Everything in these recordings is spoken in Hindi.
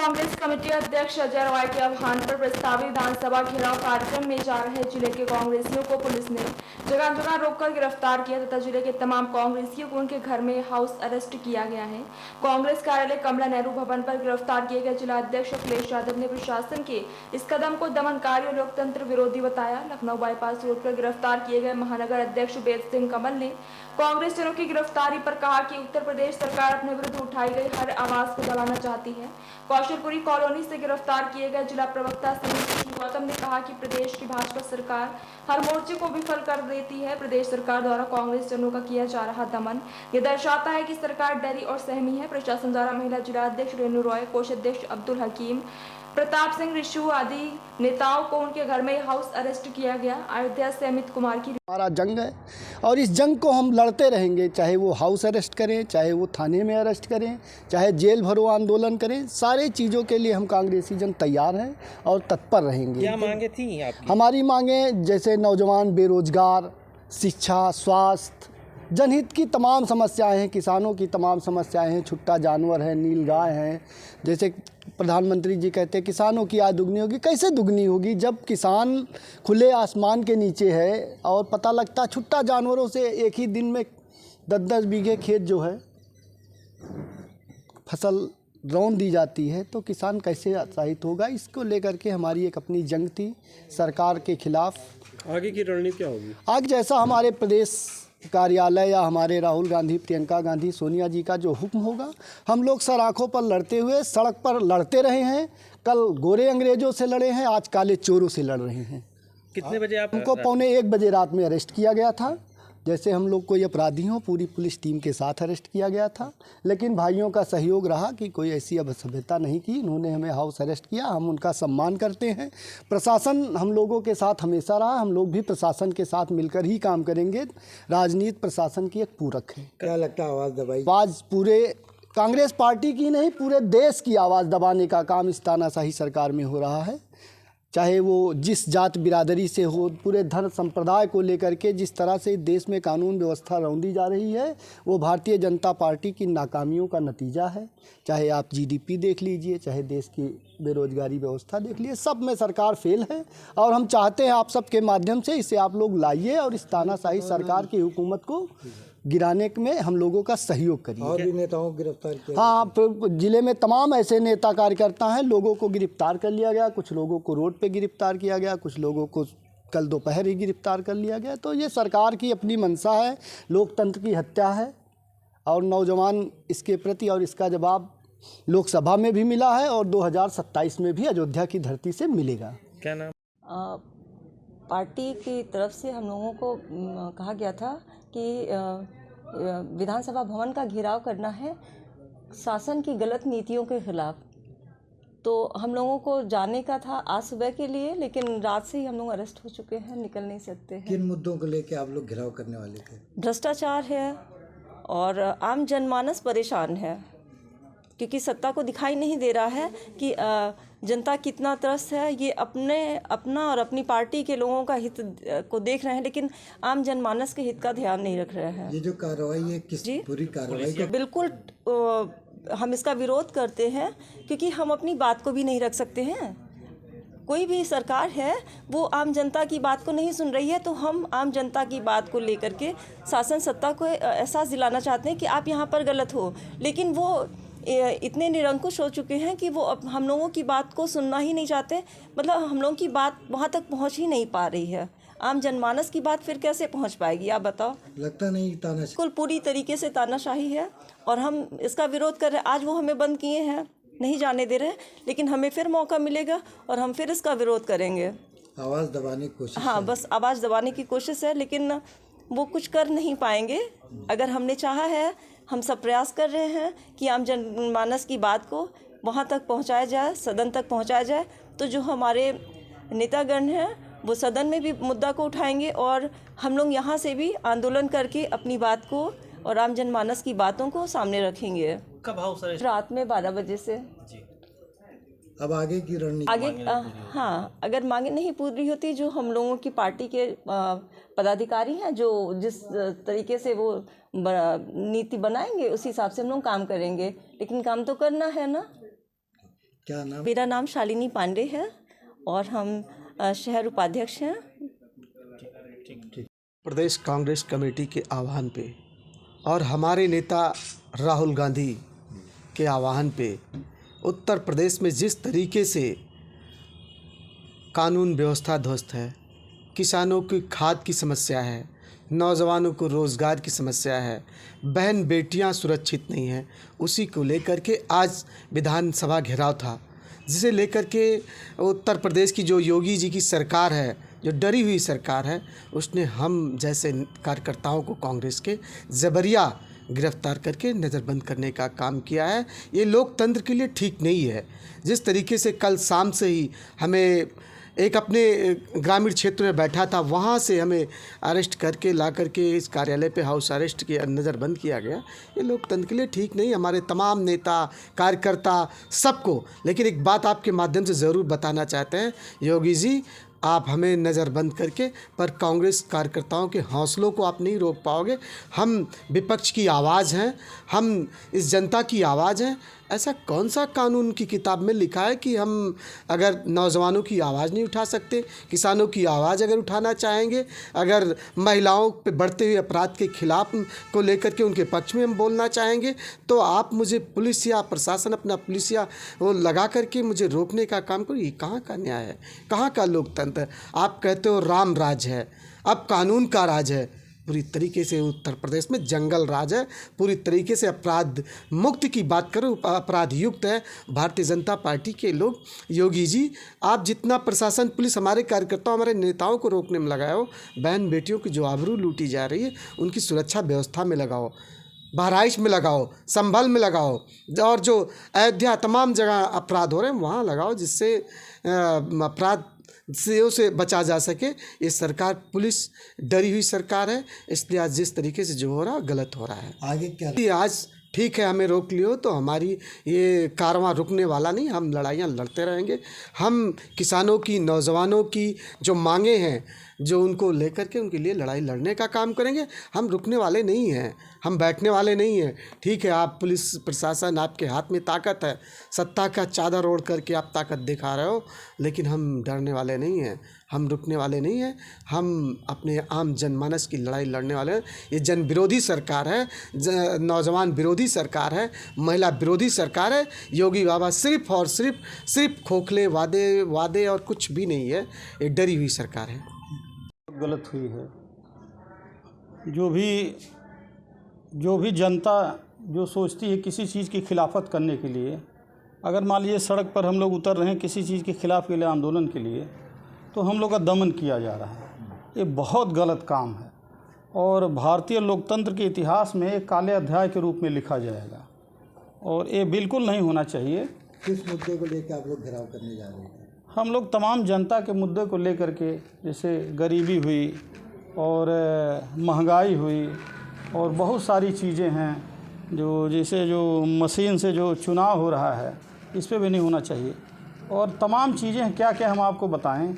कांग्रेस कमेटी अध्यक्ष अजय रॉय के आह्वान पर प्रस्तावित विधानसभा घेराव कार्यक्रम में जा रहे जिले के कांग्रेसियों को पुलिस ने जगह जगह रोककर गिरफ्तार किया तथा जिले के तमाम कांग्रेसियों को उनके घर में हाउस अरेस्ट किया गया है। कांग्रेस कार्यालय कमला नेहरू भवन पर गिरफ्तार किए गए जिला अध्यक्ष अखिलेश यादव ने प्रशासन के इस कदम को दमनकारी और लोकतंत्र विरोधी बताया। लखनऊ बाईपास रोड पर गिरफ्तार किए गए महानगर अध्यक्ष वेद सिंह कमल ने कांग्रेस जनों की गिरफ्तारी पर कहा कि उत्तर प्रदेश सरकार अपने विरुद्ध उठाई गई हर आवाज को दबाना चाहती है। कौशलपुरी कॉलोनी से गिरफ्तार किए गए जिला प्रवक्ता सुनील गौतम ने कहा कि प्रदेश की भाजपा सरकार हर मोर्चे को विफल कर देती है। प्रदेश सरकार द्वारा कांग्रेस जनों का किया जा रहा दमन ये दर्शाता है कि सरकार डरी और सहमी है। प्रशासन द्वारा महिला जिला अध्यक्ष रेणु रॉय, कोषाध्यक्ष अब्दुल हकीम, प्रताप सिंह रिशु आदि नेताओं को उनके घर में हाउस अरेस्ट किया गया। अयोध्या से अमित कुमार की हमारा जंग है और इस जंग को हम लड़ते रहेंगे, चाहे वो हाउस अरेस्ट करें, चाहे वो थाने में अरेस्ट करें, चाहे जेल भरो आंदोलन करें। सारे चीज़ों के लिए हम कांग्रेसी जन तैयार हैं और तत्पर रहेंगे। क्या मांगे थी आपकी? हमारी मांगे जैसे नौजवान बेरोजगार, शिक्षा, स्वास्थ्य, जनहित की तमाम समस्याएं हैं, किसानों की तमाम समस्याएं हैं, छुट्टा जानवर है, नीलगाय हैं। जैसे प्रधानमंत्री जी कहते हैं किसानों की आय दुगनी होगी। कैसे दुगनी होगी जब किसान खुले आसमान के नीचे है और पता लगता छुट्टा जानवरों से एक ही दिन में 10-10 बीघे खेत जो है फसल रौंद दी जाती है, तो किसान कैसे उत्साहित होगा। इसको लेकर के हमारी एक अपनी जंग थी सरकार के खिलाफ। आगे की रणनीति क्या होगी? आज जैसा हमारे प्रदेश कार्यालय या हमारे राहुल गांधी, प्रियंका गांधी, सोनिया जी का जो हुक्म होगा, हम लोग सर आँखों पर लड़ते हुए सड़क पर लड़ते रहे हैं। कल गोरे अंग्रेजों से लड़े हैं, आज काले चोरों से लड़ रहे हैं। कितने बजे आप? हमको 1:45 बजे रात में अरेस्ट किया गया था। जैसे हम लोग कोई अपराधी हों, पूरी पुलिस टीम के साथ अरेस्ट किया गया था, लेकिन भाइयों का सहयोग रहा कि कोई ऐसी असभ्यता नहीं की। उन्होंने हमें हाउस अरेस्ट किया, हम उनका सम्मान करते हैं। प्रशासन हम लोगों के साथ हमेशा रहा, हम लोग भी प्रशासन के साथ मिलकर ही काम करेंगे। राजनीति प्रशासन की एक पूरक है। क्या लगता है आवाज़ दबाई? आवाज़ पूरे कांग्रेस पार्टी की नहीं, पूरे देश की आवाज़ दबाने का काम इस तानाशाही सरकार में हो रहा है। चाहे वो जिस जात बिरादरी से हो, पूरे धर्म संप्रदाय को लेकर के जिस तरह से देश में कानून व्यवस्था रौंदी जा रही है, वो भारतीय जनता पार्टी की नाकामियों का नतीजा है। चाहे आप जीडीपी देख लीजिए, चाहे देश की बेरोजगारी व्यवस्था देख लीजिए, सब में सरकार फेल है। और हम चाहते हैं आप सबके माध्यम से इसे आप लोग लाइए और इस तानाशाही सरकार की हुकूमत को गिराने में हम लोगों का सहयोग करिए। और भी नेताओं को गिरफ्तार किया? हाँ, जिले में तमाम ऐसे नेता कार्यकर्ता हैं, लोगों को गिरफ्तार कर लिया गया। कुछ लोगों को रोड पे गिरफ्तार किया गया, कुछ लोगों को कल दोपहर ही गिरफ्तार कर लिया गया। तो ये सरकार की अपनी मंशा है, लोकतंत्र की हत्या है और नौजवान इसके प्रति और इसका जवाब लोकसभा में भी मिला है और 2027 में भी अयोध्या की धरती से मिलेगा। क्या नाम? पार्टी की तरफ से हम लोगों को कहा गया था कि विधानसभा भवन का घेराव करना है शासन की गलत नीतियों के खिलाफ। तो हम लोगों को जाने का था आज सुबह के लिए, लेकिन रात से ही हम लोग अरेस्ट हो चुके हैं, निकल नहीं सकते हैं। किन मुद्दों को लेकर आप लोग घेराव करने वाले थे? भ्रष्टाचार है और आम जनमानस परेशान है, क्योंकि सत्ता को दिखाई नहीं दे रहा है कि जनता कितना त्रस्त है। ये अपना और अपनी पार्टी के लोगों का हित को देख रहे हैं, लेकिन आम जनमानस के हित का ध्यान नहीं रख रहे हैं। ये जो कार्रवाई है किस पूरी कार्रवाई का? बिल्कुल हम इसका विरोध करते हैं, क्योंकि हम अपनी बात को भी नहीं रख सकते हैं। कोई भी सरकार है वो आम जनता की बात को नहीं सुन रही है, तो हम आम जनता की बात को लेकर के शासन सत्ता को एहसास दिलाना चाहते हैं कि आप यहाँ पर गलत हो। लेकिन वो इतने निरंकुश हो चुके हैं कि वो अब हम लोगों की बात को सुनना ही नहीं चाहते। मतलब हम लोगों की बात वहाँ तक पहुँच ही नहीं पा रही है। आम जनमानस की बात फिर कैसे पहुँच पाएगी, आप बताओ? लगता नहीं तानाशाही? बिल्कुल पूरी तरीके से तानाशाही है और हम इसका विरोध कर रहे हैं। आज वो हमें बंद किए हैं, नहीं जाने दे रहे, लेकिन हमें फिर मौका मिलेगा और हम फिर इसका विरोध करेंगे। आवाज़ दबाने की कोशिश? हाँ, बस आवाज़ दबाने की कोशिश है, लेकिन वो कुछ कर नहीं पाएंगे। अगर हमने चाहा है, हम सब प्रयास कर रहे हैं कि आम जनमानस की बात को वहाँ तक पहुँचाया जाए, सदन तक पहुँचाया जाए। तो जो हमारे नेतागण हैं वो सदन में भी मुद्दा को उठाएंगे और हम लोग यहाँ से भी आंदोलन करके अपनी बात को और आम जनमानस की बातों को सामने रखेंगे। कब हाउस अरेस्ट? रात में 12 बजे से। जी। अब आगे की रणनीति? आगे हाँ, अगर मांगे नहीं पूरी होती, जो हम लोगों की पार्टी के पदाधिकारी हैं, जो जिस तरीके से वो नीति बनाएंगे उस हिसाब से हम लोग काम करेंगे, लेकिन काम तो करना है ना। क्या नाम? मेरा नाम शालिनी पांडे है और हम शहर उपाध्यक्ष हैं। प्रदेश कांग्रेस कमेटी के आह्वान पे और हमारे नेता राहुल गांधी के आह्वान पे उत्तर प्रदेश में जिस तरीके से कानून व्यवस्था ध्वस्त है, किसानों की खाद की समस्या है, नौजवानों को रोज़गार की समस्या है, बहन बेटियां सुरक्षित नहीं हैं, उसी को लेकर के आज विधानसभा घेराव था, जिसे लेकर के उत्तर प्रदेश की जो योगी जी की सरकार है, जो डरी हुई सरकार है, उसने हम जैसे कार्यकर्ताओं को कांग्रेस के ज़बरिया गिरफ्तार करके नज़रबंद करने का काम किया है। ये लोकतंत्र के लिए ठीक नहीं है। जिस तरीके से कल शाम से ही हमें एक अपने ग्रामीण क्षेत्र में बैठा था, वहाँ से हमें अरेस्ट करके ला करके इस कार्यालय पे हाउस अरेस्ट की नज़रबंद किया गया, ये लोकतंत्र के लिए ठीक नहीं। हमारे तमाम नेता कार्यकर्ता सबको, लेकिन एक बात आपके माध्यम से ज़रूर बताना चाहते हैं, योगी जी आप हमें नज़रबंद करके पर कांग्रेस कार्यकर्ताओं के हौसलों को आप नहीं रोक पाओगे। हम विपक्ष की आवाज़ हैं, हम इस जनता की आवाज़ हैं। ऐसा कौन सा कानून की किताब में लिखा है कि हम अगर नौजवानों की आवाज़ नहीं उठा सकते, किसानों की आवाज़ अगर उठाना चाहेंगे, अगर महिलाओं पे बढ़ते हुए अपराध के खिलाफ को लेकर के उनके पक्ष में हम बोलना चाहेंगे, तो आप मुझे पुलिस या प्रशासन अपना पुलिस या वो लगा करके मुझे रोकने का काम करो। ये कहाँ का न्याय है, कहाँ का लोकतंत्र है? आप कहते हो राम राज है, अब कानून का राज है। पूरी तरीके से उत्तर प्रदेश में जंगल राज है, पूरी तरीके से अपराध मुक्त की बात करो, अपराध युक्त है भारतीय जनता पार्टी के लोग। योगी जी आप जितना प्रशासन पुलिस हमारे कार्यकर्ताओं हमारे नेताओं को रोकने में लगाए हो, बहन बेटियों की जो आबरू लूटी जा रही है उनकी सुरक्षा व्यवस्था में लगाओ, बहराइच में लगाओ, संभल में लगाओ, और जो अयोध्या तमाम जगह अपराध हो रहे हैं वहाँ लगाओ, जिससे अपराध से बचा जा सके। ये सरकार पुलिस डरी हुई सरकार है, इसलिए आज जिस तरीके से जो हो रहा है गलत हो रहा है। आगे क्या? आज ठीक है हमें रोक लियो तो हमारी ये कारवां रुकने वाला नहीं, हम लड़ाइयाँ लड़ते रहेंगे। हम किसानों की, नौजवानों की जो मांगे हैं, जो उनको लेकर के उनके लिए लड़ाई लड़ने का काम करेंगे। हम रुकने वाले नहीं हैं, हम बैठने वाले नहीं हैं। ठीक है आप पुलिस प्रशासन, आपके हाथ में ताकत है, सत्ता का चादर ओढ़ करके आप ताकत दिखा रहे हो, लेकिन हम डरने वाले नहीं हैं, हम रुकने वाले नहीं हैं। हम अपने आम जनमानस की लड़ाई लड़ने वाले हैं। ये जन विरोधी सरकार है, नौजवान विरोधी सरकार है, महिला विरोधी सरकार है। योगी बाबा सिर्फ और सिर्फ खोखले वादे और कुछ भी नहीं है। ये डरी हुई सरकार है। गलत हुई है। जो भी जनता जो सोचती है किसी चीज़ की खिलाफत करने के लिए, अगर मान लीजिए सड़क पर हम लोग उतर रहे हैं किसी चीज़ के खिलाफ के लिए, आंदोलन के लिए, तो हम लोग का दमन किया जा रहा है। ये बहुत गलत काम है और भारतीय लोकतंत्र के इतिहास में एक काले अध्याय के रूप में लिखा जाएगा और ये बिल्कुल नहीं होना चाहिए। किस मुद्दे को लेकर आप लोग घेराव करने जा रहे हैं? हम लोग तमाम जनता के मुद्दे को लेकर के, जैसे गरीबी हुई और महंगाई हुई और बहुत सारी चीज़ें हैं, जो जैसे जो मशीन से जो चुनाव हो रहा है इस पे भी नहीं होना चाहिए और तमाम चीज़ें क्या क्या हम आपको बताएं।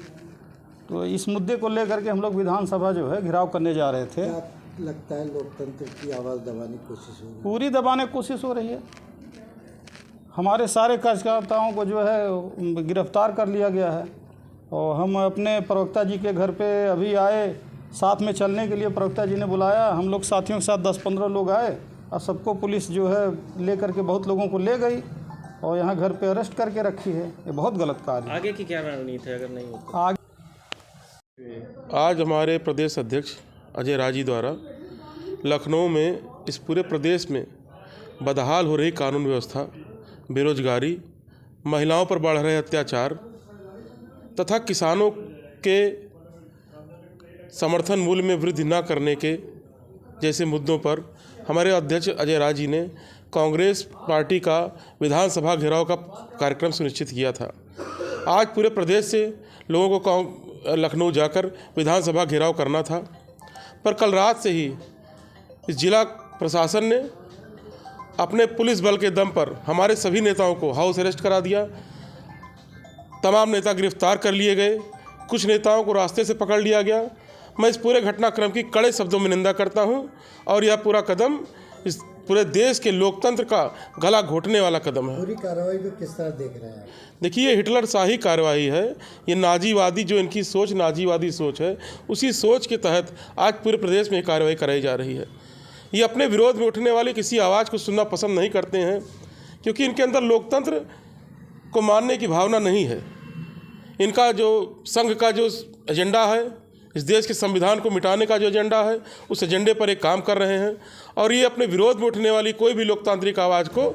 तो इस मुद्दे को लेकर के हम लोग विधानसभा जो है घेराव करने जा रहे थे। क्या लगता है लोकतंत्र की आवाज़ दबाने की कोशिश हो रही है? पूरी दबाने की कोशिश हो रही है। हमारे सारे कार्यकर्ताओं को जो है गिरफ्तार कर लिया गया है और हम अपने प्रवक्ता जी के घर पे अभी आए, साथ में चलने के लिए प्रवक्ता जी ने बुलाया। हम लोग साथियों के साथ 10-15 लोग आए और सबको पुलिस जो है ले करके बहुत लोगों को ले गई और यहाँ घर पे अरेस्ट करके रखी है। ये बहुत गलत कार्य है। आगे की क्या रणनीति है अगर नहीं होता? आगे आज हमारे प्रदेश अध्यक्ष अजय राजी द्वारा लखनऊ में इस पूरे प्रदेश में बदहाल हो रही कानून व्यवस्था, बेरोजगारी, महिलाओं पर बढ़ रहे अत्याचार तथा किसानों के समर्थन मूल्य में वृद्धि न करने के जैसे मुद्दों पर हमारे अध्यक्ष अजय राजी ने कांग्रेस पार्टी का विधानसभा घेराव का कार्यक्रम सुनिश्चित किया था। आज पूरे प्रदेश से लोगों को लखनऊ जाकर विधानसभा घेराव करना था, पर कल रात से ही इस जिला प्रशासन ने अपने पुलिस बल के दम पर हमारे सभी नेताओं को हाउस अरेस्ट करा दिया। तमाम नेता गिरफ्तार कर लिए गए, कुछ नेताओं को रास्ते से पकड़ लिया गया। मैं इस पूरे घटनाक्रम की कड़े शब्दों में निंदा करता हूं और यह पूरा कदम इस पूरे देश के लोकतंत्र का गला घोटने वाला कदम है। पूरी कार्रवाई को किस तरह देख रहे हैं? देखिए, ये हिटलर शाही कार्रवाई है। ये नाजीवादी जो इनकी सोच नाजीवादी सोच है, उसी सोच के तहत आज पूरे प्रदेश में कार्रवाई कराई जा रही है। ये अपने विरोध में उठने वाली किसी आवाज़ को सुनना पसंद नहीं करते हैं, क्योंकि इनके अंदर लोकतंत्र को मानने की भावना नहीं है। इनका जो संघ का जो एजेंडा है, इस देश के संविधान को मिटाने का जो एजेंडा है, उस एजेंडे पर एक काम कर रहे हैं। और ये अपने विरोध में उठने वाली कोई भी लोकतांत्रिक आवाज़ को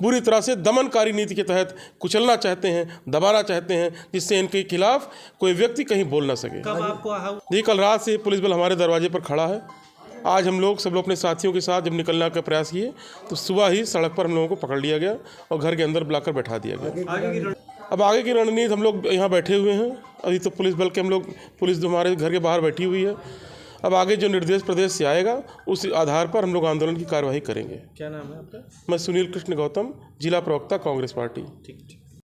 बुरी तरह से दमनकारी नीति के तहत कुचलना चाहते हैं, दबाना चाहते हैं, जिससे इनके खिलाफ कोई व्यक्ति कहीं बोल ना सके। जी, कल रात से पुलिस बल हमारे दरवाजे पर खड़ा है। आज हम लोग सब लोग अपने साथियों के साथ जब निकलने का प्रयास किए तो सुबह ही सड़क पर हम लोगों को पकड़ लिया गया और घर के अंदर बुलाकर बैठा दिया गया। अब आगे की रणनीति हम लोग यहाँ बैठे हुए हैं। अभी तो पुलिस बल के हम लोग, पुलिस हमारे घर के बाहर बैठी हुई है। अब आगे जो निर्देश प्रदेश से आएगा उस आधार पर हम लोग आंदोलन की कार्यवाही करेंगे। क्या नाम है आपका? मैं सुनील कृष्ण गौतम, जिला प्रवक्ता कांग्रेस पार्टी। ठीक।